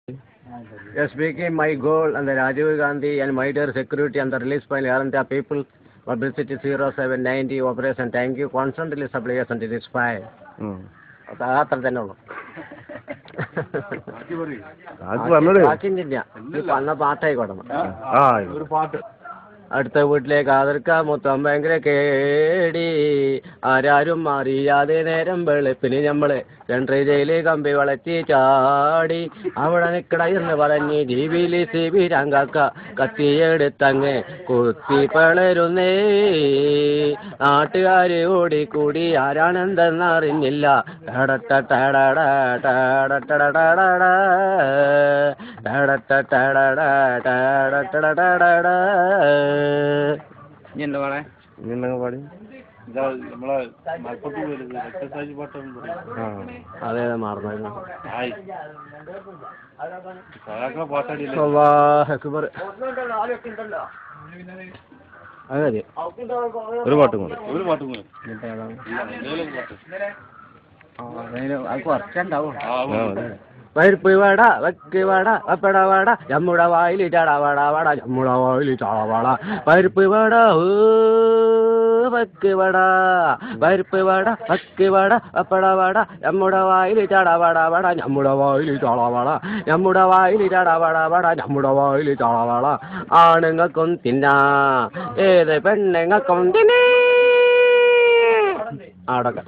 Yes, making my goal and the Rajiv Gandhi and my dear security and the release file are the people publicity 0790 operation. Thank you. Constantly suppliers and this file. അത്ര തന്നെ ഉള്ളു. വന്ന പാട്ടായിക്കോട്ടെ. ഒരു പാട്ട് അടുത്ത വീട്ടിലേക്ക് ആദർക്കാം മൊത്തം ഭയങ്കര കേടി ആരാരും അറിയാതെ നേരം വെളുപ്പിന് നമ്മള് സെൻട്രൽ ജയിലിൽ കമ്പി വളച്ചി ചാടി അവിടെ നിക്കട എന്ന് പറഞ്ഞ് ജീവിലി സിബി രംഗക്ക കത്തിയെടുത്തങ്ങ് കുത്തി പളരുന്നേ നാട്ടുകാര് ഓടിക്കൂടി ആരാണെന്തെന്നറിഞ്ഞില്ല എന്താ പാടേ പാടി അതെ മറന്നു അതെ ഒരു പാട്ടും കൂടെ അത് കുറച്ചുണ്ടാവും. പരിപ്പ് വട വെക്ക് വട വപ്പട വട നമ്മുടെ വായിൽ ചാട വട വട നമ്മുടെ വായിൽ ചാട വട പരിപ്പ് വട വെക്ക് വട പരിപ്പ് വട വെക്ക് വട വപ്പട വട നമ്മുടെ വായിൽ ചാട വട വട നമ്മുടെ വായിൽ ചാട വട നമ്മുടെ വായിൽ ചാട വട വട നമ്മുടെ വായിൽ ചാട വട ആണുങ്ങൾക്കും തിന്നാ ഏത് പെണ്ണുങ്ങൾക്കും തിന്നേ ആടൊക്കെ